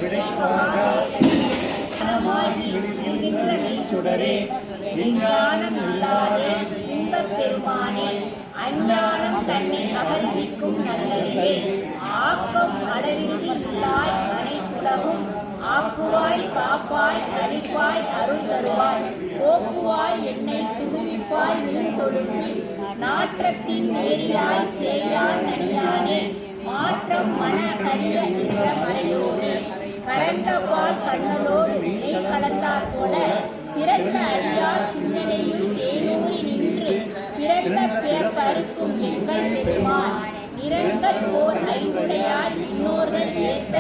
விடைப்பாக நின்ற சுடரே விஞ்ஞானம் இல்லாத இன்பப் பெருமானே அஞ்ஞானம் தன்னை அகழ்விக்கும் நல்லறிவே ஆக்கம் அளவின்றி உள்ளாய் அனைத்துலகும் ஆக்குவாய் காப்பாய் அழிப்பாய் அருள் தருவாய் போக்குவாய் என்னை புகுவிப்பாய் நீண்டொழுகு நாற்றத்தின் நேரியாய் சேயான் நடியானே மாற்றம் மன கரிய நின்ற மறையோடு கலந்த பால் கண்ணலோடு நிலை கலந்தார் போல சிறந்த அடியார் சிந்தனையில் தேனூறி நின்று பிறந்த பிறப்பறுக்கும் எங்கள் பெருமான் நிறங்கள் ஓர் ஐந்துடையார் இன்னோர்கள் ஏற்ற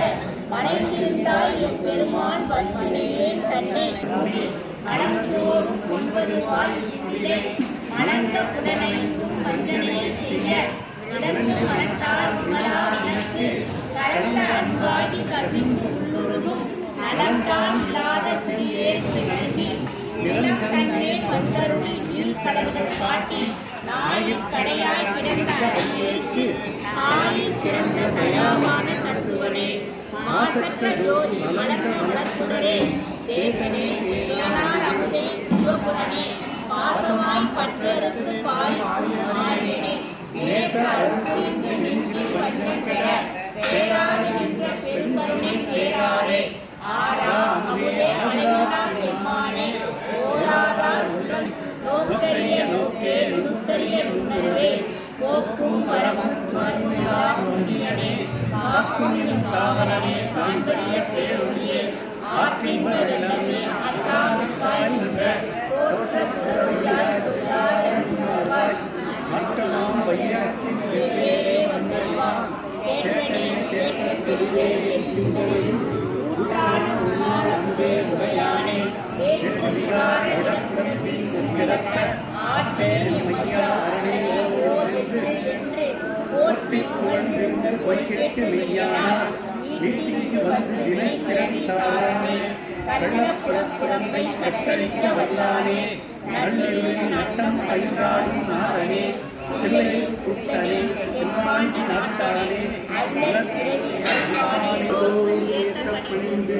மறைந்திருந்தாய் என் பெருமான் வன்மனையேன் தன்னை மனம் சோறும் 9 வாய் இவ்விடை மணந்த புலனைக்கும் வஞ்சனையை செய்ய இழந்து மனத்தால் விமலானத்து கலந்த அன்பாகி கசிந்து உள்ளுருகும் நலம்தான் இல்லாத சிறியேற்று நல்கி நிலம் தன்னே வந்தருளி நீள்கடல்கள் காட்டி நாயில் கடையாய் கிடந்த அடியேற்று நாளில் சிறந்த தயாவான தத்துவனே மாசற்ற ஜோதி மலர்ந்த மலத்துடரே தேசனே தேயானார் அமுதே சிவபுரனே பாசமாய் பற்றறுத்து பாய் மாறினே நேச அருள் புரிந்து நின்று வஞ்சங்கட பேராது நின்ற பெருங்கருணை பேராரே ஆரா அமுதே அழகா பெருமானே ஓராதார் உள்ளம் நோக்கரிய நோக்கே நுணுக்கரிய நுண்ணருவே போக்கும் வரமும் மருந்தா பொன்னியனே காக்கும் என் காவலனே காண்பரிய பேரொழியே ஆற்றின்ப வெள்ளமே அத்தாமிக்காய் நின்ற தோற்ற சுடரொழியாய் சொல்லாத உணர்வாய் மற்றமாம் வையகத்தின் வெவ்வேறே வந்தறிவான் கேட்டனே கேட்ட தெளிவே என் சிந்தனையில் ஊட்டான உள்ளார் அன்பே உடையானே கேட்டுவிடாத இடத்தின் கிடக்க ஆற்றேன் மையா அரணே ஓர் என்று போற்றி புகழ்ந்திருந்து பொய்கெட்டு மெய்யானார் வீட்டிற்கு வந்து வினை பிறவி சாரானே கள்ளப்புறப்புறம்பை கட்டளிக்க வல்லானே நள்ளிருளின் நட்டம் பயின்றாடும் நாரனே பிள்ளையில் புத்தனே எம்மாண்டி நாட்டானே மலப்பிறவி அன்பானே ஏற்ற புரிந்து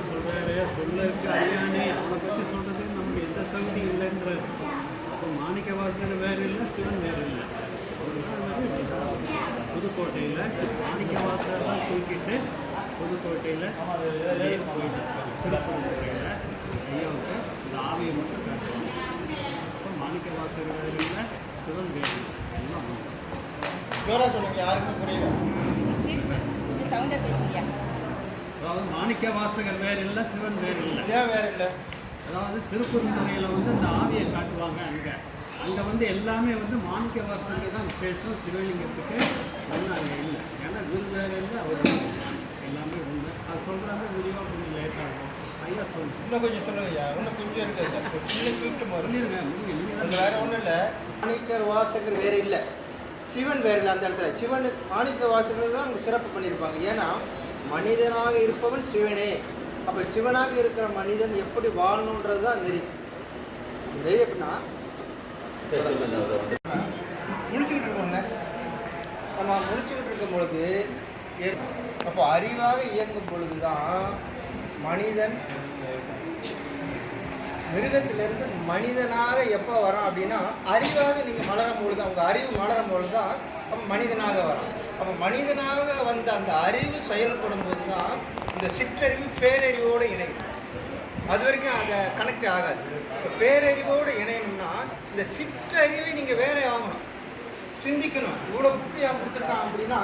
சொல்றாரு சொல்லருக்கு ஐயானே அவனை பற்றி சொல்றதுக்கு நமக்கு எந்த தகுதி இல்லைன்றார். அப்போ மாணிக்க வாசகர் வேறு இல்லை, சிவன் வேறு இல்லை. புதுக்கோட்டையில் மாணிக்க வாசகர்லாம் தூக்கிட்டு புதுக்கோட்டையில் போயிட்டு திருப்பூரில் ஐயாவுக்கு இந்த ஆவியை மட்டும் காட்டுவாங்க. அப்போ மாணிக்க வாசகர் வேறு இல்லை, சிவன் வேறு இல்லை. எல்லாம் ஜோரா சொல்லுங்க, யாருக்கும் புரியல. அதாவது மாணிக்க வாசகர் வேறு இல்லை, சிவன் வேறு இல்லை. ஏன் வேறு இல்லை? அதாவது திருப்பூர்முறையில் வந்து இந்த ஆவியை காட்டுவாங்க. அங்கே வந்து எல்லாமே வந்து மாணிக்க வாசகருக்கு தான் விசேஷம், சிவலிங்கத்துக்கு ஒன்றும் அங்கே இல்லை. ஏன்னா குரு வேறு இல்லை, அவர் எல்லாமே உண்டு. அது சொல்கிறாங்க, விரிவாக கொஞ்சம் லேட்டாகும். ஐயா சொல்லுங்கள், இன்னும் கொஞ்சம் சொல்லுங்க ஐயா. இன்னும் கொஞ்சம் இருக்குது, சின்ன கிஃப்ட் சொல்லிடுங்க. அது வேறு ஒன்றும் இல்லை. மாணிக்க வாசகர் வேறு இல்லை, சிவன் வேறு இல்லை. அந்த இடத்துல சிவன் மாணிக்க வாசகர் தான் அங்கே சிறப்பு பண்ணியிருப்பாங்க. ஏன்னா மனிதனாக இருப்பவன் சிவனே. அப்போ சிவனாக இருக்கிற மனிதன் எப்படி வாழணுன்றது தான் நெறி. நெறி எப்படின்னா முடிச்சுக்கிட்டு இருக்கோங்க. நம்ம முடிச்சுக்கிட்டு இருக்கும் பொழுது அப்போ அறிவாக இயங்கும் பொழுது தான் மனிதன் மிருகத்திலிருந்து மனிதனாக எப்போ வரான் அப்படின்னா அறிவாக நீங்கள் மலரும் பொழுது, அவங்க அறிவு மலரும் பொழுது தான் அப்போ மனிதனாக வரான். அப்போ மனிதனாக வந்த அந்த அறிவு செயல்படும் போது தான் இந்த சிற்றறிவு பேரறிவோடு இணையும். அது வரைக்கும் அதை கனெக்ட் ஆகாது. இப்போ பேரறிவோடு இணையணும்னா இந்த சிற்றறிவை நீங்கள் வேற வாங்கணும், சிந்திக்கணும். இவ்வளோ புக்கு ஏன் கொடுத்துருக்கான் அப்படின்னா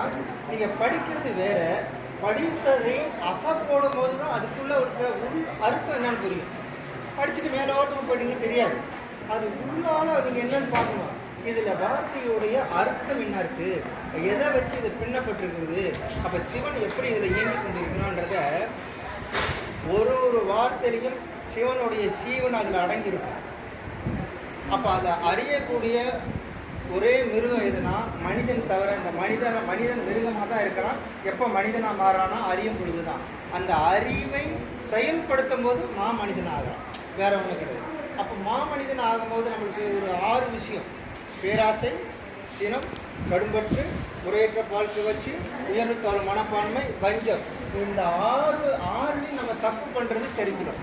நீங்கள் படிக்கிறது வேற, படித்ததை போடும் போது தான் அதுக்குள்ளே இருக்கிற அர்த்தம் என்னன்னு புரியும். படிச்சுட்டு மேலோட்டம் போயிட்டீங்கன்னு தெரியாது. அது உள்ளால நீங்கள் என்னன்னு பார்க்கணும். இதில் வார்த்தையுடைய அர்த்தம் என்ன இருக்குது, எதை வச்சு இது பின்னப்பட்டிருக்குது, அப்போ சிவன் எப்படி இதில் இயங்கி கொண்டிருக்கணுன்றத ஒரு வார்த்தையிலையும் சிவனுடைய சீவன் அதில் அடங்கியிருக்கும். அப்போ அதை அறியக்கூடிய ஒரே மிருகம் எதுனா மனிதன் தவிர, இந்த மனிதன் மிருகமாக தான் இருக்கிறான். எப்போ மனிதனாக மாறானா அறியும் பொழுது தான். அந்த அறிவை செயல்படுத்தும் போது மனிதன் ஆகிறான், வேற ஒன்றும் கிடையாது. அப்போ மனிதன் ஆகும்போது நம்மளுக்கு ஒரு 6 விஷயம்: பேராசை, சினம், கடும்பற்று, முறையற்ற பால் சுவைச்சு, உயர்வு தோல் மனப்பான்மை, வஞ்சம். இந்த ஆறுலையும் நம்ம தப்பு பண்ணுறது தெரிஞ்சிடும்.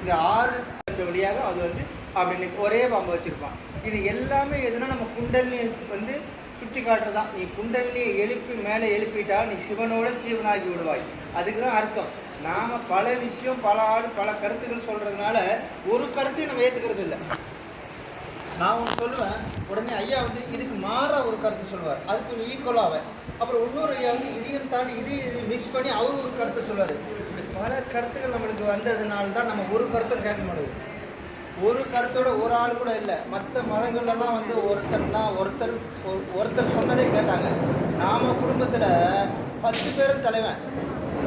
இந்த 6 வழியாக அது வந்து அப்படின்னு ஒரே பாம்பு வச்சுருப்பான். இது எல்லாமே எதுனா நம்ம குண்டலினியை வந்து சுட்டி காட்டுறதான். நீ குண்டலினியை எழுப்பி மேலே எழுப்பிட்டா நீ சிவனோட சீவனாகி விடுவாய். அதுக்கு தான் அர்த்தம். நாம் பல விஷயம், பல ஆள், பல கருத்துக்கள் சொல்கிறதுனால ஒரு கருத்தையும் நம்ம ஏற்றுக்கிறது இல்லை. நான் ஒன்று சொல்லுவேன், உடனே ஐயா வந்து இதுக்கு மாறாக ஒரு கருத்து சொல்லுவார், அதுக்கு கொஞ்சம் ஈக்குவலாக. அப்புறம் இன்னொரு ஐயா வந்து இதையும் தாண்டி இதையும் மிக்ஸ் பண்ணி அவர் ஒரு கருத்தை சொல்லுவார். பல கருத்துக்கள் நம்மளுக்கு வந்ததுனால தான் நம்ம ஒரு கருத்தும் கேட்க முடியுது. ஒரு கருத்தோட ஒரு ஆள் கூட இல்லை. மற்ற மதங்கள்லாம் வந்து ஒருத்தர் சொன்னதே கேட்டாங்க. நாம் குடும்பத்தில் 10 பேரும் தலைவன்.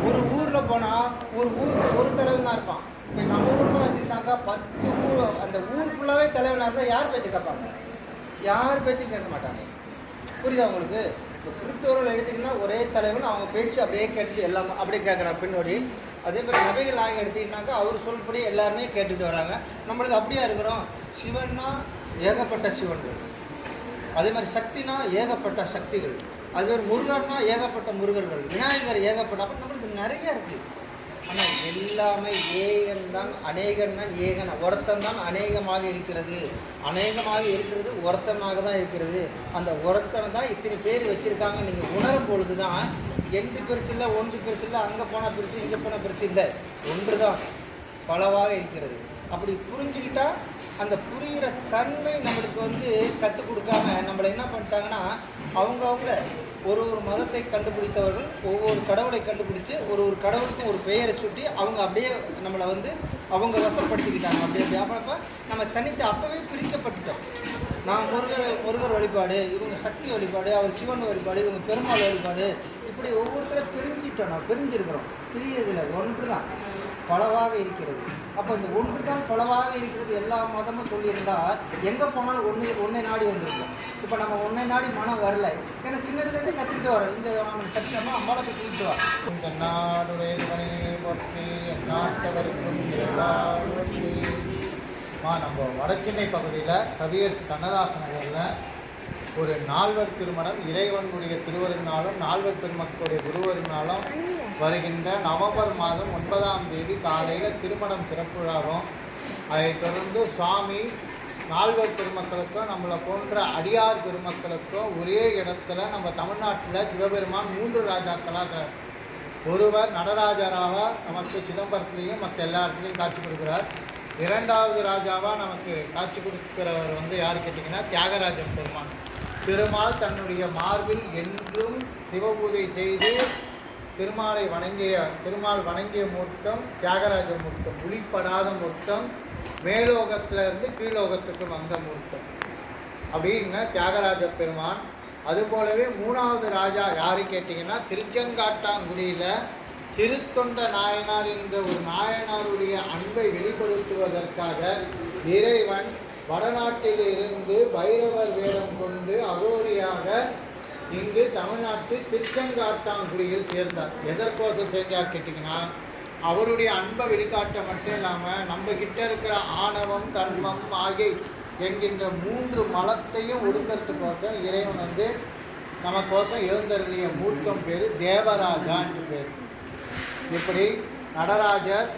ஒரு ஊரில் போனால் ஒரு ஊருக்கு ஒரு தலைவன் தான் இருப்பான். இப்போ நம்ம ஊரில் வச்சுக்கிட்டாக்கா 10 ஊர், அந்த ஊர் ஃபுல்லாகவே தலைவனாக இருந்தால் யார் பேச்சு கேட்பாங்க? யார் பேச்சும் கேட்க மாட்டாங்க. புரியுதா உங்களுக்கு? இப்போ கிறிஸ்தவர்கள் எடுத்திங்கன்னா ஒரே தலைவன், அவங்க பேச்சு அப்படியே கேட்டு எல்லாம் அப்படியே கேட்குறான் பின்னோடி. அதே மாதிரி நபிகள் நாயகம் எடுத்திங்கனாக்கா அவர் சொல்படி எல்லாருமே கேட்டுட்டு வராங்க. நம்மளது அப்படியா இருக்கிறோம். சிவன்னா ஏகப்பட்ட சிவன்கள், அதே மாதிரி சக்தினா ஏகப்பட்ட சக்திகள், அதுமாதிரி முருகர்னா ஏகப்பட்ட முருகர்கள், விநாயகர் ஏகப்பட்ட, அப்போ நம்மளுக்கு நிறைய இருக்குது. ஆனால் எல்லாமே ஏகன்தான், அநேகன்தான், ஏகன் ஒருத்தன் தான் அநேகமாக இருக்கிறது. அநேகமாக இருக்கிறது ஒருத்தனாக தான் இருக்கிறது. அந்த ஒருத்தனை தான் இத்தனை பேர் வச்சுருக்காங்க. நீங்கள் உணரும் பொழுது தான் எந்த பெருசு இல்லை, ஒன்று பெருசு இல்லை, அங்கே போனால் பெருசு, இங்கே போனால் பெருசு இல்லை, ஒன்று தான் பலவாக இருக்கிறது. அப்படி புரிஞ்சுக்கிட்டா அந்த புரிகிற தன்மை நம்மளுக்கு வந்து கற்றுக் கொடுக்காம நம்மளை என்ன பண்ணிட்டாங்கன்னா, அவங்கவுங்க ஒரு மதத்தை கண்டுபிடித்தவர்கள் ஒவ்வொரு கடவுளை கண்டுபிடிச்சு ஒரு கடவுளுக்கும் ஒரு பெயரை சுட்டி அவங்க அப்படியே நம்மளை வந்து அவங்க வசப்படுத்திக்கிட்டாங்க. அப்படி அப்போ நம்ம தனித்து அப்போவே பிரிக்கப்பட்டுட்டோம். நான் முருகர் வழிபாடு, இவங்க சக்தி வழிபாடு, அவர் சிவன் வழிபாடு, இவங்க பெருமாள் வழிபாடு, இப்படி ஒவ்வொருத்தரும் பிரிஞ்சிட்டோம். நான் பிரிஞ்சிருக்கிறோம். பிரியதில் ஒன்று தான் பலவாக இருக்கிறது. அப்போ இந்த ஒன்று தான் பலவாக இருக்கிறது எல்லா மதமும் சொல்லியிருந்தால் எங்கே போனாலும் ஒன்றை நாடி வந்திருக்கோம். இப்போ நம்ம ஒன்றை நாடி மனம் வரல. ஏன்னா சின்னதுலேருந்து கற்றுக்கிட்டு வரோம். இந்த கற்றுக்கமா அம்மாவை போய் தூக்கிட்டு வரோம். இந்த நாடுடைய பற்றி நாட்டவருக்கும் நம்ம வடசென்னை பகுதியில் கவியரசு கண்ணதாசன் நகரில் ஒரு 4வர் திருமணம், இறைவனுடைய திருவருநாளும் 4வர் பெருமக்களுடைய குருவருநாளும் வருகின்ற நவம்பர் மாதம் 9ஆம் தேதி காலையில் திருமணம் திறப்பு விழாவும், அதைத் தொடர்ந்து சுவாமி 4வர் பெருமக்களுக்கும் நம்மளை போன்ற அடியார் பெருமக்களுக்கும் ஒரே இடத்துல நம்ம தமிழ்நாட்டில் சிவபெருமான் 3 ராஜாக்களாக, ஒருவர் நடராஜராக நமக்கு சிதம்பரத்துலேயும் மற்ற எல்லா இடத்துலையும் காட்சி கொடுக்குறார். 2வது ராஜாவாக நமக்கு காட்சி கொடுக்கிறவர் வந்து யார் கேட்டிங்கன்னா தியாகராஜ பெருமான். திருமால் தன்னுடைய மார்பில் என்றும் சிவபூஜை செய்து திருமால் வணங்கிய மூர்த்தம் தியாகராஜ மூர்த்தம். ஒளிப்படாத மூர்த்தம், மேலோகத்திலிருந்து கீழோகத்துக்கு வந்த மூர்த்தம் அப்படின்னா தியாகராஜ பெருமான். அதுபோலவே 3வது ராஜா யாரு கேட்டிங்கன்னா திருச்செங்காட்டாங்குடியில் திருத்தொண்ட நாயனார் என்ற ஒரு நாயனாருடைய அன்பை வெளிப்படுத்துவதற்காக இறைவன் வடநாட்டில் இருந்து பைரவர் வேடம் கொண்டு அகோரியாக இங்கு தமிழ்நாட்டு திருச்செங்காட்டாங்குடியில் சேர்ந்தார். எதற்கோசம் சேர்ந்தார் கேட்டிங்கன்னா, அவருடைய அன்பை வெளிக்காட்ட மட்டும் இல்லாமல் நம்ம கிட்ட இருக்கிற ஆணவம், தன்மம் ஆகிய என்கின்ற 3 மலத்தையும் ஒடுக்கிறதுக்கோசம் இறைவன் வந்து நமக்கோசம் எழுந்தருளிய மூர்த்தம் பேர் தேவராஜா என்று பேர். இப்படி நடராஜர்,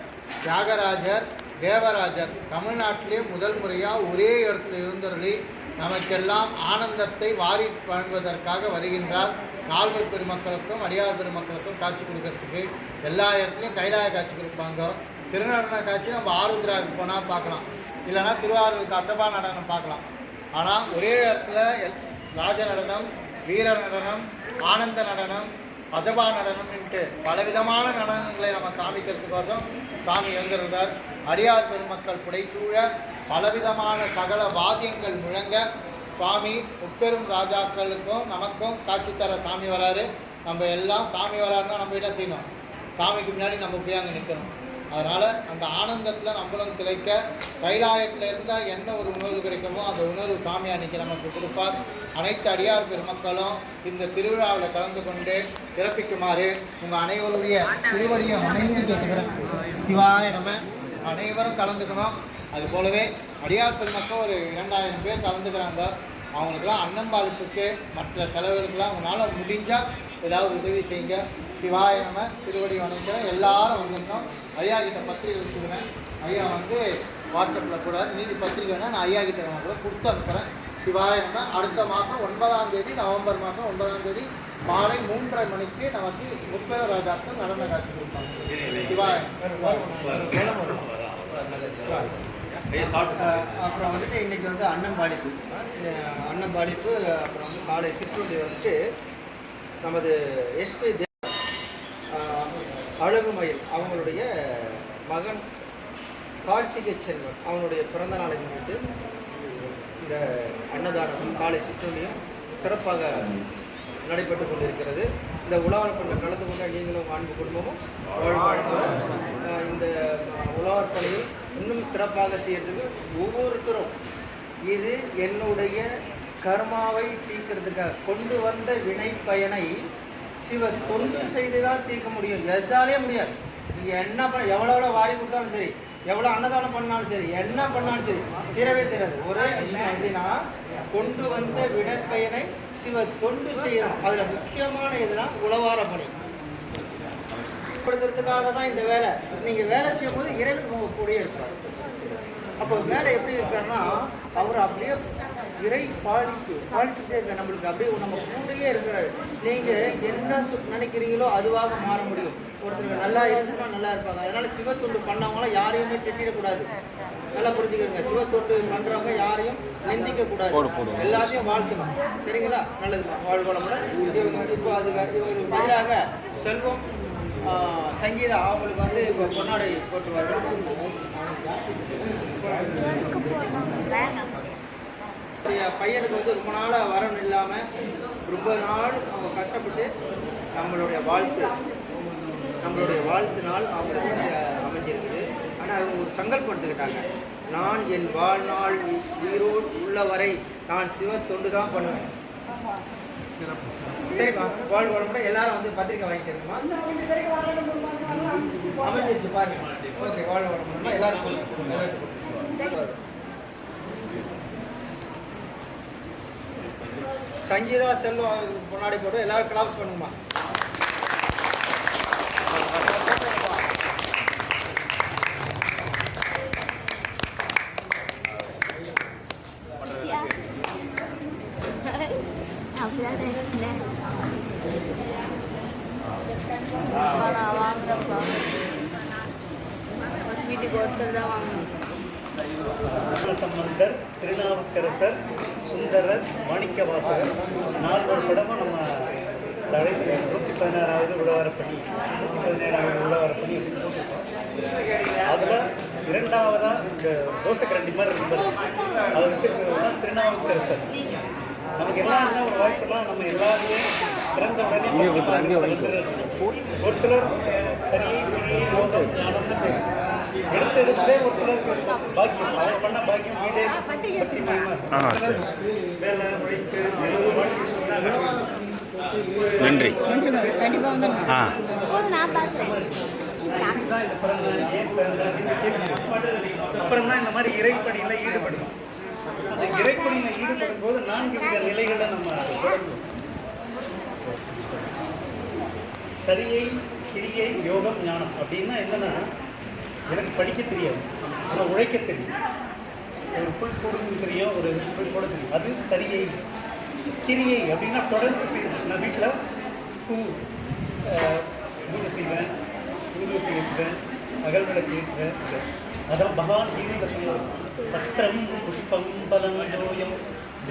தியாகராஜர், தேவராஜர் தமிழ்நாட்டிலே முதல் முறையாக ஒரே இடத்துல எழுந்தருளி நமக்கெல்லாம் ஆனந்தத்தை வாரி வழங்குவதற்காக வருகின்றார். 4வர் பெருமக்களுக்கும் அடியார் பெருமக்களுக்கும் காட்சி கொடுக்கறதுக்கு எல்லா இடத்துலையும் கைலாய காட்சி கொடுப்பாங்க. திருநடன காட்சி நம்ம ஆருத்ராவுக்கு போனால் பார்க்கலாம், இல்லைனா திருவாரூருக்கு அச்சபா நடனம் பார்க்கலாம். ஆனால் ஒரே இடத்துல ராஜ நடனம், வீர நடனம், ஆனந்த நடனம், அஜபா நடனம் என்று பலவிதமான நடனங்களை நம்ம காமிக்கிறதுக்கோசம் சாமி எழுந்திருந்தார். அடியார் பெருமக்கள் புடைசூழ பலவிதமான சகல வாத்தியங்கள் முழங்க சுவாமி முப்பெரும் ராஜாக்களுக்கும் நமக்கும் காட்சி தர சாமி வராரு. நம்ம எல்லாம் சாமி வராருன்னா நம்ம என்ன செய்யணும்? சாமிக்கு முன்னாடி நம்ம போய் அங்கே நிற்கணும். அதனால் அந்த ஆனந்தத்தில் நம்மளும் திளைக்க கைலாயத்தில் இருந்தால் என்ன ஒரு உணர்வு கிடைக்குமோ அந்த உணர்வு சாமி அன்னைக்கு நமக்கு கொடுப்பார். அனைத்து அடியார் பெருமக்களும் இந்த திருவிழாவில் கலந்து கொண்டு சிறப்பிக்குமாறு உங்கள் அனைவருடைய திருவடியை வணங்கி கேட்டுக்கிறேன். சிவாய நம்ம அனைவரும் கலந்துக்கணும். அது போலவே அடியார் பெருமக்கள் ஒரு 2000 பேர் கலந்துக்கிறாங்க. அவங்களுக்கெல்லாம் அன்னம்பாளிப்புக்கு மற்ற செலவுகளுக்கெல்லாம் உங்களால் முடிஞ்சால் ஏதாவது உதவி செய்யுங்க. சிவாய நம்ம திருவடி வணங்குறேன். எல்லாரும் வந்துருந்தோம். ஐயா கிட்ட பத்திரிகை வச்சுக்கிறேன். ஐயா வந்து வாட்ஸ்அப்பில் கூட மீதி பத்திரிக்கை வேணால் நான் ஐயா கிட்ட நான் கூட கொடுத்து அனுப்புகிறேன். சிவாய நம்ம அடுத்த மாதம் 9ஆம் தேதி, நவம்பர் மாதம் 9ஆம் தேதி மாலை 3:30 மணிக்கு நமக்கு முப்பெர ராஜாக்கள் நடன காட்சி கொடுப்பாங்க. சிவாய அப்புறம் வந்துட்டு இன்றைக்கி வந்து அன்னம்பாளிப்பு. அப்புறம் வந்து காலை சிற்றுண்டி வந்துட்டு நமது எஸ்பி அழகுமயில் அவங்களுடைய மகன் கார்த்திகை செல்வன் அவனுடைய பிறந்த நாளை முன்னிட்டு இந்த அன்னதானமும் காலை சிற்றுண்டியும் சிறப்பாக நடைபெற்று கொண்டிருக்கிறது. இந்த உழவர்பணியில் கலந்து கொண்ட நீங்களும் அன்பு குடும்பமும் வாழ்வாழ்வுட இந்த உழவர்பணியை இன்னும் சிறப்பாக செய்யறதுக்கு ஒவ்வொருத்தரும் இது என்னுடைய கர்மாவை தீர்க்கிறதுக்காக கொண்டு வந்த வினை பயனை சிவ தொண்டு செய்து தான் தீர்க்க முடியும். எதாலே முடியாது. நீங்கள் என்ன பண்ண எவ்வளோ வாரி கொடுத்தாலும் சரி, எவ்வளோ அன்னதானம் பண்ணாலும் சரி, என்ன பண்ணாலும் சரி, தீரவே தெரியாது. ஒரே விஷயம் எப்படின்னா கொண்டு வந்த வினைப்பயனை சிவ தொண்டு செய்யணும். அதில் முக்கியமான எதுனா உழவார பணி படுத்துறதுக்காக தான் இந்த வேலை. நீங்கள் வேலை செய்யும் போது இறைவன் உங்கள் கூடயே இருப்பார். அப்போ வேலை எப்படி இருக்காருன்னா அவர் அப்படியே இறை பாலிச்சுட்டே இருக்க நம்மளுக்கு அப்படியே நம்ம கூடயே இருக்கிறாரு. நீங்கள் என்ன நினைக்கிறீங்களோ அதுவாக மாற முடியும். ஒருத்தர் நல்லா இருந்தா நல்லா இருப்பாங்க. அதனால சிவத்தொண்டு பண்ணவங்களாம் யாரையுமே திட்டிடக்கூடாது. நல்லா புரிஞ்சுக்கிறீங்க. சிவத்தொண்டு பண்ணுறவங்க யாரையும் நிந்திக்க கூடாது. எல்லாத்தையும் வாழ்த்தணும். சரிங்களா? நல்லது. வாழ்வளமுடன். இவங்க இப்போ இவங்களுக்கு பதிலாக செல்வம் சங்கீதா அவங்களுக்கு வந்து இப்போ பொன்னாடை போட்டுருவார்கள். பையனுக்கு வந்து ரொம்ப நாளாக வரணும் இல்லாமல் ரொம்ப நாள் அவங்க கஷ்டப்பட்டு நம்மளுடைய வாழ்த்துனால் அவங்களுக்கு வந்து அமைஞ்சிருக்குது. ஆனால் அவங்க ஒரு சங்கல்பம் எடுத்துக்கிட்டாங்க. நான் என் வாழ்நாள் உயிரோடு உள்ளவரை நான் சிவ தொண்டு தான் பண்ணுவேன். சரிப்பா, வாழ் வளமுடன். எல்லாரும் வந்து பத்திரிக்கை வாங்கிக்கிறோமா? அமைஞ்சிருச்சு பாருங்க. ஓகே, வாழ் வளமுடன். எல்லாரும் சங்கீதா செல்வம் முன்னாடி போட்டு எல்லாரும் கிளாஸ் பண்ணுமா? வீட்டுக்கு ஒருத்தர் தான் வாங்கணும். சம்பந்தர், திருநாவுக்கரசர், சுந்தரர், மாணிக்கவாசகர் 4 படமும் நம்ம தலைப்பு 116வது உழவரப்பணி, 117வது உழவரப்பணி அப்படின்னு போட்டிருக்கோம். அதில் 2ஆவதாக இந்த தோசைக்கரண்டி மாதிரி இருந்தது. அதை வச்சுருக்கிறவங்க திருநாவுக்கரசர். நமக்கு எல்லாம் என்ன ஒரு வாய்ப்புலாம் நம்ம எல்லாருமே பிறந்த உடனே ஒரு சிலர் சரி யோகம் ஞானம்னு பேர் எடுத்தே ஒரு சிலருக்கு பாக்கியம் அவங்க பண்ண பாக்கியம் வீடே வேலை உழைப்பு நன்றி. கண்டிப்பாக வந்து அப்புறம் தான் இந்த மாதிரி இறைப்பணியில் ஈடுபடணும். அந்த இறைப்பணியில் ஈடுபடும் போது 4 வித நிலைகளை நம்ம தொடங்குவோம். சரியை, கிரியை, யோகம், ஞானம். அப்படின்னா என்னன்னா, எனக்கு படிக்க தெரியாது, ஆனால் உழைக்க தெரியும். ஒரு புல் போடுன்னு தெரியும், ஒரு புல் போட தெரியும். அது சரியை. கிரியை அப்படின்னா தொடர்ந்து செய்யணும். நான் வீட்டில் பூஜை செய்வேன், ஊதுவத்தி ஏற்றுவேன், அகல்விளக்கு ஏற்றுவேன். அதான் பகவான் கீதையில் சொல்லுவார், பத்திரம் புஷ்பம் பலம் ஜோயம்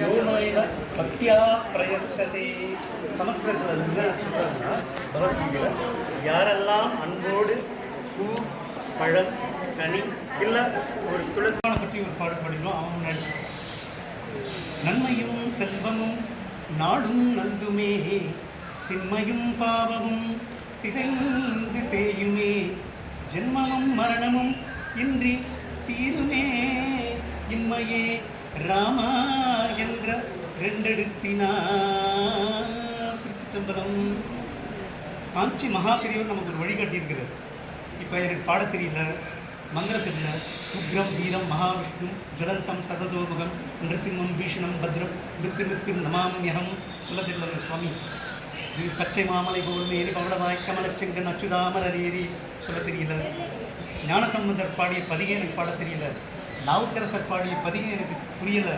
யோனோயவ பக்தியா பிரயட்சதே. சமஸ்கிருதத்தில் என்ன சொல்கிறாங்கன்னா, பகவத்கீதையில் யாரெல்லாம் அன்போடு பூ, பழம், கனி இல்லை ஒரு துளசியான பற்றி ஒரு பாடல் படிக்கிறோம். அவன் முன்னாடி நன்மையும் செல்வமும் நாடும் நல்குமே, திண்மையும் பாவமும் திதைந்து தேயுமே, ஜென்மமும் மரணமும் இன்றி தீருமே, இம்மையே ராமா என்ற 2 எழுத்தினார். திருச்சிற்றம்பலம். காஞ்சி மகாபிரிவர் நமக்கு ஒரு வழிகாட்டி இருக்கிறார். இப்போ எனக்கு பாட தெரியல, மந்திரசெல்ல உக்ரம் வீரம் மகாவிஷ்ணு ஜலந்தம் சர்வதோமுகம் நிருசிம்மம் பீஷணம் பத்ரம் மிருத்து நமாமியகம் சொல்ல தெரியல சுவாமி. இது பச்சை மாமலை போல் மேரி பவளவாய் கமலச்செங்கன் அச்சுதாமரேரி சொல்ல தெரியல. ஞானசம்பந்தர் பாடிய பதிகை எனக்கு பாட தெரியல. நாவுக்கரசர் பாடிய பதிகை எனக்கு புரியலை.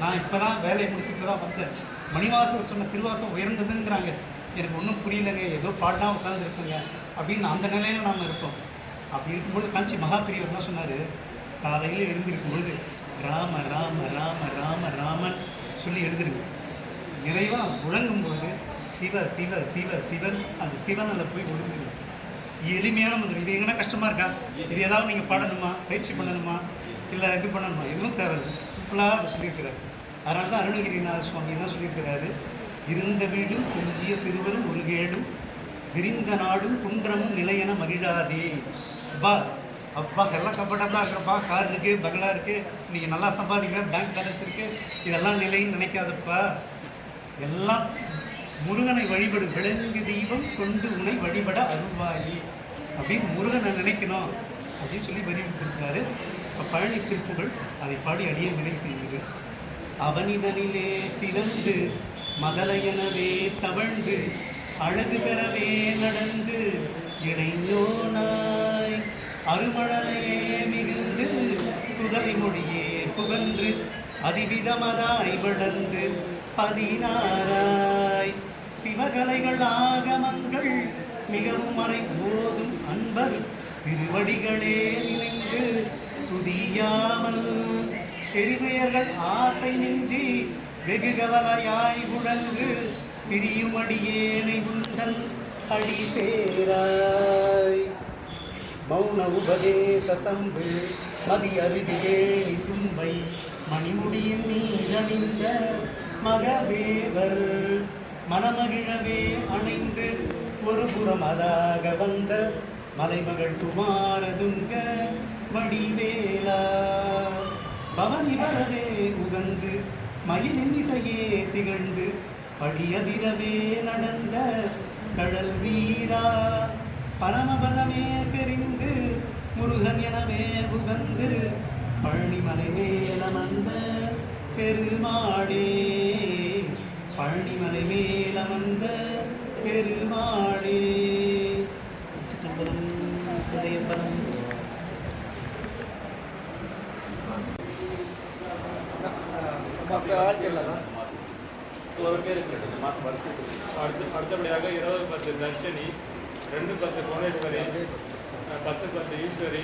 நான் இப்போ தான் வேலையை முடிச்சு இப்போ தான் வந்தேன். மணிவாசல் சொன்ன திருவாசம் உயர்ந்ததுங்கிறாங்க, எனக்கு ஒன்றும் புரியலைங்க, ஏதோ பாடினா உட்காந்துருக்குங்க அப்படின்னு அந்த நிலையில் நாம் இருப்போம். அப்படி இருக்கும்பொழுது காஞ்சி மகாபிரியவர் என்ன சொன்னார், காலையில் எழுந்திருக்கும் பொழுது ராம ராம ராம ராம ராமன் சொல்லி எழுதுருங்க. நிறைவாக முழங்கும் பொழுது சிவ சிவ சிவ சிவன், அந்த சிவன் அதில் போய் ஒழுங்குங்க. எளிமையான மந்திரம். இது எங்கன்னா கஷ்டமாக இருக்கா? இது ஏதாவது நீங்கள் பாடணுமா, பயிற்சி பண்ணணுமா, இல்லை இது பண்ணணுமா? எதுவும் தேவையில்லை, சிம்பிளாக அதை சொல்லியிருக்கிறார். அதனால தான் அருணகிரிநாத சுவாமி என்ன சொல்லியிருக்கிறாரு, இருந்த வீடும் கொஞ்சிய திருவரும் ஒரு கேளும் விரிந்த நாடும் குன்றமும் நிலையென மகிழாதே. அப்பா அப்பா எல்லாம் கம்ஃபர்டபுளாக இருக்கிறப்பா, கார் இருக்குது, பங்களா இருக்குது, நீங்கள் நல்லா சம்பாதிக்கிற, பேங்க் பேலன்ஸ் இருக்குது, இதெல்லாம் நிலைன்னு நினைக்காதப்பா. எல்லாம் முருகனை வழிபடு, விளங்கு தெய்வம் கொண்டு உன்னை வழிபட அருள்வாயி அப்படின்னு முருகனை நினைக்கணும் அப்படின்னு சொல்லி வலியுறுத்திருக்கிறாரு. இப்போ பழனி திருப்புகள் அதை பாடி அடியே நிறைவு செய்கிறது. அவனிதனிலே பிறந்து மதலையனவே தவழ்ந்து அழகு பெறவே நடந்து இடையோனாய் அருமழலையே மிகுந்து குதலை மொழியே புகன்று அதிவிதமதாய் வளர்ந்து 16 சிவகலைகள் ஆகமங்கள் மிகவும் மறை போதும் அன்பர் திருவடிகளே நினைந்து துதியாமல் தெரிவையர்கள் ஆசை மிஞ்சி வெகு கவலையாய் உழன்று திரியுமடியேனை உந்தன் அடி சேராய். மௌன உபதேச தம்பு மதி அருகிலேணி தும்பை மணிமுடியின் நீரணிந்த மகதேவர் மனமகிழவே அணைந்து ஒரு புறம் அதாக வந்த மலைமகள் குமாரதுங்க வடிவேலா பவனி வரவே உகந்து மயிலின் இசையே திகழ்ந்து படியதிரவே நடந்த கடல் வீரா பரமபதமே தெரிந்து முருகன் எனவே உகந்து பழனிமலை மேலமர்ந்த பெருமாளே பழனிமலை மேலமர்ந்த பெருமாளே. அடுத்தபடியாக 20-10 தர்ஷினி, 2-10 புவனேஸ்வரி, 10-10 ஈஸ்வரி,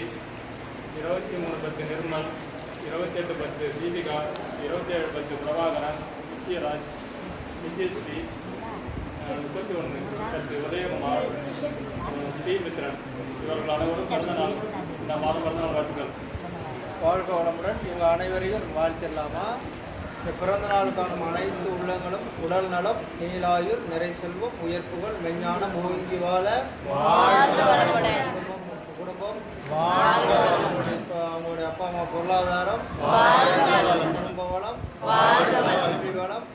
23-10 நிர்மல், 28-10 தீபிகா, 27-10 பிரபாகரன், நித்யராஜ், நித்யஸ்ரீ, 31-10 உதயகுமார், ஸ்ரீமித்ரன், இவர்கள் அனைவரும் பிறந்த நாள், இந்த மாதம் பிறந்த நாள் வாழ்த்துக்கள். வாழ்க வளமுடன். இவங்க அனைவரையும் வாழ்த்திடலாமா? இந்த பிறந்த நாளுக்கான அனைத்து உள்ளங்களும் உடல் நலம், நீலாயுர், நிறை செல்வம், உயர்ப்புகள், மெஞ்ஞானம் ஓங்கி வாழ, குடும்பம், அவங்களுடைய அப்பா அம்மா பொருளாதாரம், குடும்ப வளம், கல்வி வளம்,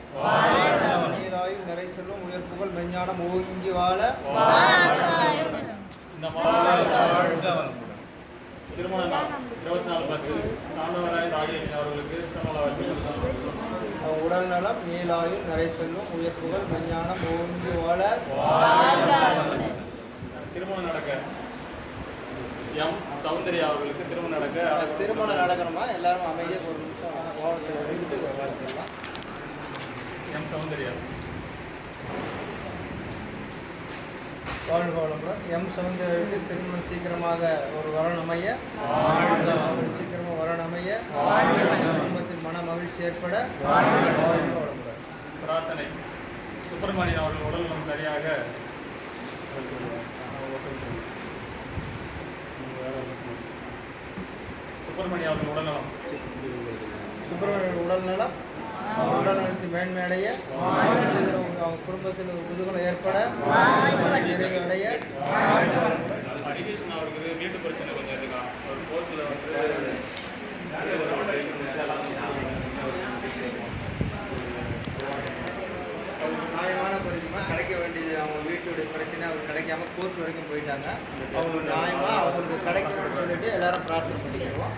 நீலாயுர், நிறை செல்வம், உயர்ப்புகள், மெஞ்ஞானம் ஓங்கி வாழ. இந்த மாதம் திருமண நாள் 24-10 நான்மவராய் ராஜேஷ் அவர்களுக்கு திருமண வாழ்த்துக்கள். உடல் நலம், நீலாயுர், நிறை செல்வம், உயர்ப்புகள், மெஞ்ஞானம் ஓங்கி வாழ. திருமணம் நடக்க எம் சௌந்தர்யா அவர்களுக்கு திருமணம் நடக்க திருமணம் நடக்கணுமா? எல்லாரும் அமைதியாக ஒரு நிமிஷம் கோலத்தில் இருந்துட்டு வாழ்த்துக்கலாம். எம் சௌந்தர்யா. வாழ்க வளமுடன். எம் சௌந்தர்யாவுக்கு திருமணம் சீக்கிரமாக ஒரு வரன் அமைய, அவர் சீக்கிரமாக வரன் அமைய, குடும்பத்தில் மன மகிழ்ச்சி ஏற்பட. வாழ்க வளமுடன். பிரார்த்தனை. சுப்பிரமணியன் அவர்கள் உடல்நலம் சரியாக சுப்பிரமணியன் அவர்கள் உடல்நலம் சுப்பிரமணியன் உடல்நலம், உடல்நலத்தை மேன்மையடைய, சீக்கிரம் அவங்க குடும்பத்தில் ஒரு குதூகலம் ஏற்பட, நிறைவடைய. அடிகேஷன் அவருக்கு வீட்டு பிரச்சனை கொஞ்சம் இருக்கா, ஒரு கோர்ட்டில் வந்து நியாயமான படிக்குமா கிடைக்க வேண்டியது அவங்க வீட்டு வீட்டுடைய பிரச்சனை அவங்களுக்கு கிடைக்காம கோர்ட் வரைக்கும் போயிட்டாங்க. அவங்க நியாயமாக அவங்களுக்கு கிடைக்கணும்னு சொல்லிட்டு எல்லாரும் பிரார்த்தனை பண்ணிக்கிறோம்.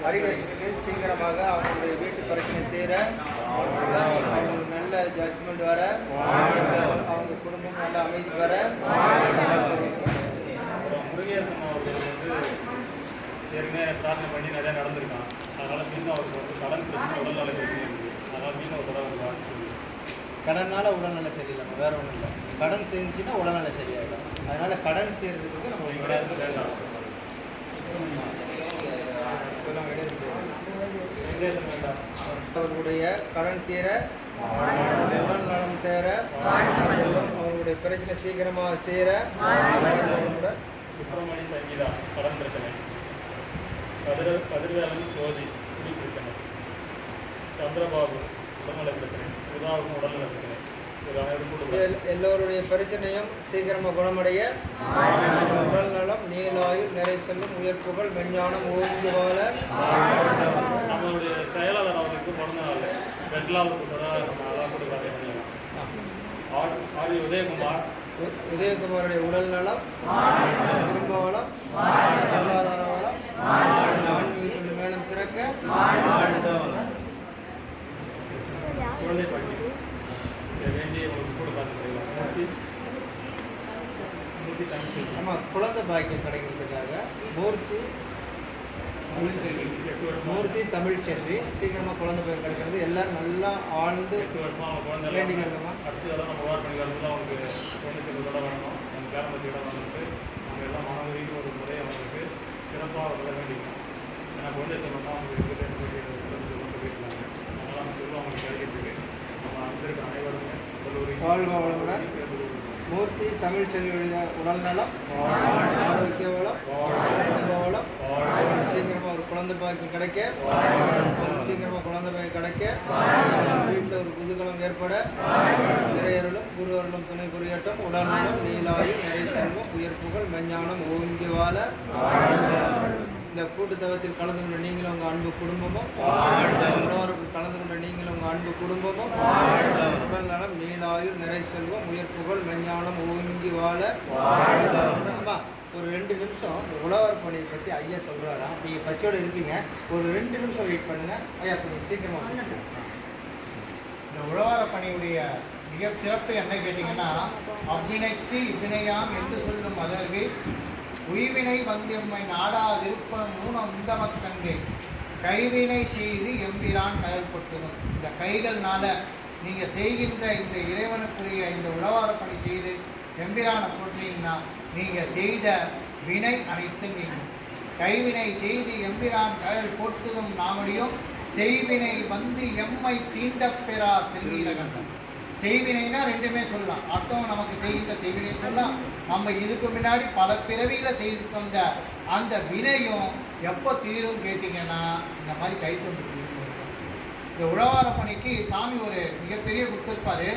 ஹரிகேஷனுக்கு சீக்கிரமாக அவங்களுடைய வீட்டு பிரச்சனை தீர, அவங்களுக்கு நல்ல ஜட்மெண்ட் வர, அவங்க குடும்பம் நல்ல அமைதி வர. முருகேசன் அவர்கள் வந்து ஏற்கனவே பிரார்த்தனை பண்ணி நிறையா நடந்திருக்கான். அதனால் மீண்டும் அவருக்கு வந்து கடன் பிரச்சனை, உடல்நல பிரச்சனை இருக்குது. அதனால் மீண்டும் ஒரு தடவை வந்து கடனால் உடல்நல சரியில்லை, வேற ஒன்றும் இல்லை. கடன் செஞ்சுன்னா உடல்நல சரியாயிடும். அதனால கடன் செய்யறதுக்கு நம்ம வேண்டாம். அவர்களுடைய கடன் தீர, உடல் நலம் தேர, அவங்களுடைய பிரச்சனை சீக்கிரமாக தீர. சுப்பிரமணிய சங்கீதா கடன் பிரச்சனை, கதிர்வேலன் ஜோதி குடி பிரச்சனை, சந்திரபாபு உடல்நல பிரச்சனை, உதாவுக்கும் உடல்நல பிரச்சனை, எல்லோருடைய பிரச்சனையும் சீக்கிரமாக குணமடைய, உடல் நலம், நீலாயுள், நிறை செல்லும், உயர் புகழ், மெஞ்ஞானம், ஓய்ந்து வாழ. நம்மளுடைய செயலாளர் அவருக்கு பிறந்த நாள் வெட்லாவுக்கு நம்ம அதான் கூட பார்த்தீங்கன்னா ஆடி உதயகுமாருடைய உடல் நலம், குடும்ப வளம், பொருளாதார வளம், ஆன்மீகத்தில் மேலும் சிறக்க. குழந்தை பாட்டி வேண்டிய உங்களுக்கு கூட பார்த்து ஆமாம், குழந்தை பாக்கியம் கிடைக்கிறதுக்காக மூர்த்தி தமிழ்ச்செல்வி சீக்கிரமாக குழந்தை பாக்கியம் கிடைக்கிறது. எல்லாரும் நல்லா ஆழ்ந்து 8 வருஷமாக குழந்தை வேண்டிக்கிறோமா. அடுத்து எல்லாம் நம்ம வார் பண்ணிக்கிறதுலாம் அவங்களுக்கு குழந்தைக்கு விட வரணும். நம்ம பேரம்பத்தியோட வந்துட்டு நம்ம எல்லாம் மனவரிக்கு ஒரு முறை அவங்களுக்கு சிறப்பாக விட வேண்டிக்கணும். ஏன்னா குழந்தை சொல்லணும்னா அவங்களுக்கு கொண்டு போயிட்டுருக்காங்க. அதனால் நம்ம சொல்லுவோம் அவங்களுக்கு கிடைக்கிறதுக்கு நம்ம அங்கிருக்க அனைவருமே வாழ்க மூர்த்தி தமிழ்ச்செல்வியுடைய உடல்நலம், ஆரோக்கிய வளம், குடும்ப வளம், சீக்கிரமாக ஒரு குழந்தை பாக்கியம் கிடைக்க, சீக்கிரமாக குழந்தை பாக்கியம் கிடைக்க, வீட்டில் ஒரு குதூகலம் ஏற்பட, இறையருளும் குரு அருளும் துணை புரியட்டும். உடல்நலம், நீலாயுள், நிறை செல்வம், உயர் புகழ், மெஞ்ஞானம் ஓங்கி வாழ. இந்த கூட்டுத்தவத்தில் கலந்து கொண்ட நீங்களும் உங்கள் அன்பு குடும்பமும், உணவருக்கு கலந்து கொண்ட நீங்களும் உங்கள் அன்பு குடும்பமும், உடல் நலம், நீலாயுள், நிறை செல்வம், உயர் புகழ், மெஞ்ஞானம் ஓங்கி வாழ. ஒரு 2 நிமிஷம் இந்த உழவர் பணியை பற்றி ஐயா சொல்கிறாரா? நீங்கள் பசியோடு இருப்பீங்க, ஒரு 2 நிமிஷம் வெயிட் பண்ணுங்கள் ஐயா. கொஞ்சம் சீக்கிரமாக. இந்த உழவார பணியுடைய மிக சிறப்பு என்ன கேட்டிங்கன்னா, அவ்வினைக்கு இவ்வினையாம் என்று சொல்லும் அதற்கு உய்வினை வந்தியம்மை நாடா விருப்பம் ஊனம் உந்தமக்கன்றே கைவினை செய்து எம்பிரான் செயல்பட்டுடும். இந்த கைகள்னால நீங்கள் செய்கின்ற இந்த இறைவனுக்குரிய இந்த உழவார பணி செய்து எம்பிரானை போட்டீங்கன்னா நீங்கள் செய்த வினை அனைத்தும் நீங்கும். கைவினை செய்து எம்பிரான் செயல் போட்டுதும் நாமடியும் செய்வினை வந்து எம்மை தீண்டப்பெறா திருநீலகண்டம். செய்வினைனா 2மே சொல்லலாம். அர்த்தம் நமக்கு செய்கின்ற செய்வினை சொல்லலாம். நம்ம இதுக்கு முன்னாடி பல பிறவியில் செய்து வந்த அந்த வினையும் எப்போ தீரும் கேட்டிங்கன்னா இந்த மாதிரி கைத்தொண்டு தீரும். இந்த உழவார பணிக்கு சாமி ஒரு மிகப்பெரிய கொடுத்துருப்பார்.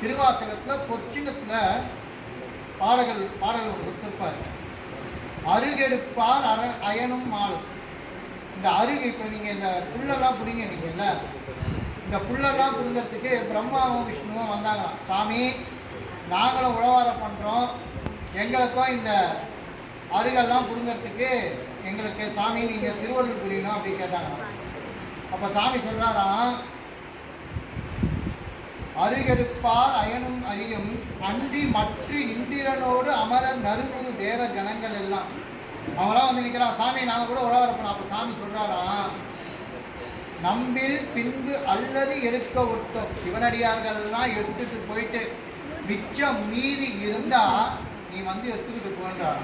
திருவாசகத்தில் பொற்சின்னத்தில் பாடல்கள் கொடுத்துருப்பார். அருகெடுப்பார் அயனும் மாலும். இந்த அருகு இப்போ நீங்கள் இந்த புல்லெல்லாம் பிடிங்க நீங்கள்ல, இந்த புல்லெல்லாம் பிடுங்கிறதுக்கு பிரம்மாவும் விஷ்ணுவும் வந்தாங்களாம். சாமி, நாங்களும் உழவாரம் பண்ணுறோம், எங்களுக்கும் இந்த அருகெல்லாம் பிடுங்கிறதுக்கு எங்களுக்கு சாமி நீங்கள் திருவள்ளுவர் புரியணும் அப்படின்னு கேட்டாங்க. அப்போ சாமி சொல்கிறாராம், அருகெடுப்பார் அயனும் அறியும் அன்றி மற்ற இந்திரனோடு அமரர் நறுகுரு தேவ ஜனங்கள் எல்லாம். அவங்களாம் வந்து நிற்கிறான், சாமி நாங்கள் கூட உழவாரம் பண்ணோம். அப்போ சாமி சொல்கிறாராம், நம்பில் பின்பு அல்லது எடுக்க ஒட்டும் சிவனடியார்கள்லாம் எடுத்துட்டு போயிட்டு மிச்சம் மீதி இருந்தால் நீ வந்து எடுத்துக்கிட்டு போன்றார்.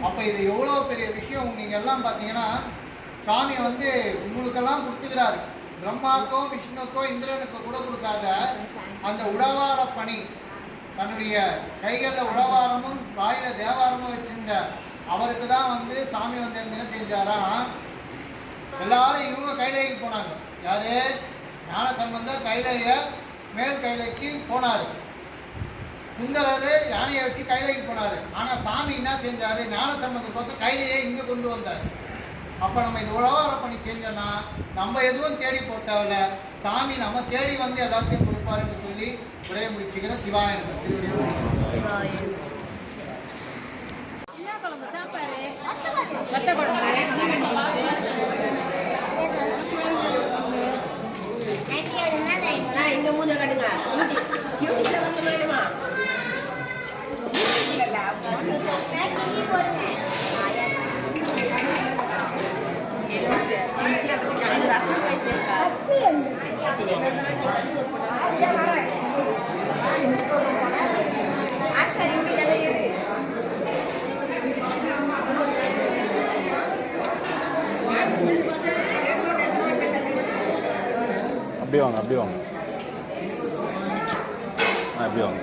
அப்போ இது எவ்வளோ பெரிய விஷயம். நீங்கள் எல்லாம் பார்த்தீங்கன்னா சாமி வந்து உங்களுக்கெல்லாம் கொடுத்துக்கிறாரு. பிரம்மாக்கோ விஷ்ணுக்கோ இந்திரனுக்கோ கூட கொடுக்காத அந்த உழவார பணி தன்னுடைய கைகளில் உழவாரமும் வாயில் தேவாரமும் வச்சிருந்த அவருக்கு தான் வந்து சாமி வந்து என்ன செஞ்சாராம், எல்லாரும் இவங்க கைலைக்கு போனாங்க. யாரு? ஞான சம்பந்தர் கைலைய மேல் கைலைக்கு போனார். சுந்தரர் யானையை வச்சு கைலைக்கு போனார். ஆனால் சாமி என்ன செஞ்சார், ஞான சம்பந்தர் பார்த்து கைலையை இங்கே கொண்டு வந்தார். அப்போ நம்ம இது உழவார பண்ணி செஞ்சோன்னா நம்ம எதுவும் தேடி போட்டவில்ல, சாமி நம்ம தேடி வந்து எல்லாத்தையும் கொடுப்பாருன்னு சொல்லி உரைய முடிச்சுக்கிறோம். சிவாயன் என்ன குழம்பு சாப்பாடு? வத்த குழம்பு. இந்த மூஞ்ச கட்டுங்க. அப்படியே வாங்க, அப்படியே வாங்க, அப்படியே வாங்க.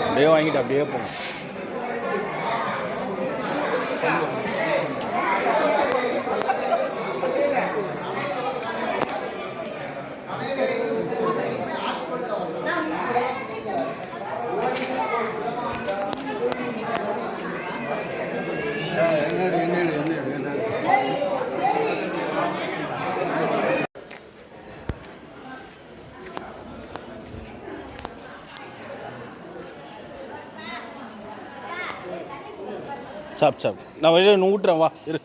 அப்படியே வாங்கிட்டு அப்படியே போங்க. சாப் சாப் நான் வெளியில் ஊட்டுறேன், வா இரு.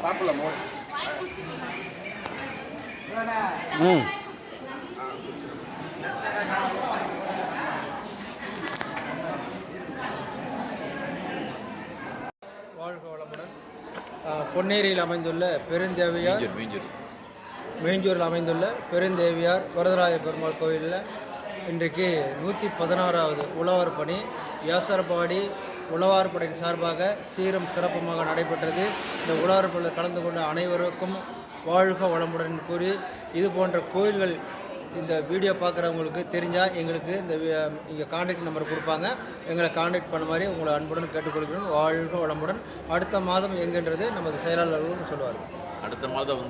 சாப்பிடலாமோ? வாழ்க வளமுடன். பொன்னேரியில் அமைந்துள்ள பெருந்தேவியார், மேஞ்சூரில் அமைந்துள்ள பெருந்தேவியார் வரதராஜ பெருமாள் கோயிலில் இன்றைக்கு 116வது உழவர் பணி வியாசரபாடி உழவார்படையின் சார்பாக சீரும் சிறப்புமாக நடைபெற்றது. இந்த உழவார்படையில் கலந்து கொண்ட அனைவருக்கும் வாழ்க வளமுடன் கூறி, இது போன்ற கோயில்கள் இந்த வீடியோ பார்க்குறவங்களுக்கு தெரிஞ்சால் எங்களுக்கு இந்த இங்கே கான்டாக்ட் நம்பர் கொடுப்பாங்க, எங்களை கான்டாக்ட் பண்ண மாதிரி உங்களை அன்புடன் கேட்டுக்கொள்கிறோம். வாழ்க வளமுடன். அடுத்த மாதம் எங்கன்றது நமது செயலாளர்களும் சொல்லுவார். அடுத்த மாதம்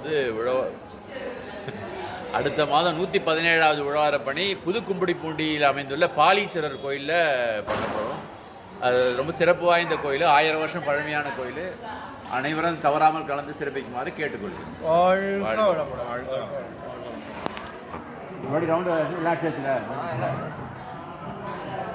117வது உழவார பணி புதுக்கும்படிப்பூண்டியில் அமைந்துள்ள பாலீஸ்வரர் கோயிலில் பண்ண போகிறோம். அது ரொம்ப சிறப்பு வாய்ந்த கோயில், 1000 வருஷம் பழமையான கோயில். அனைவரும் தவறாமல் கலந்து சிறப்பிக்குமாறு கேட்டுக்கொள்கிறேன். வாழ்க வளமுடன். Round relaxation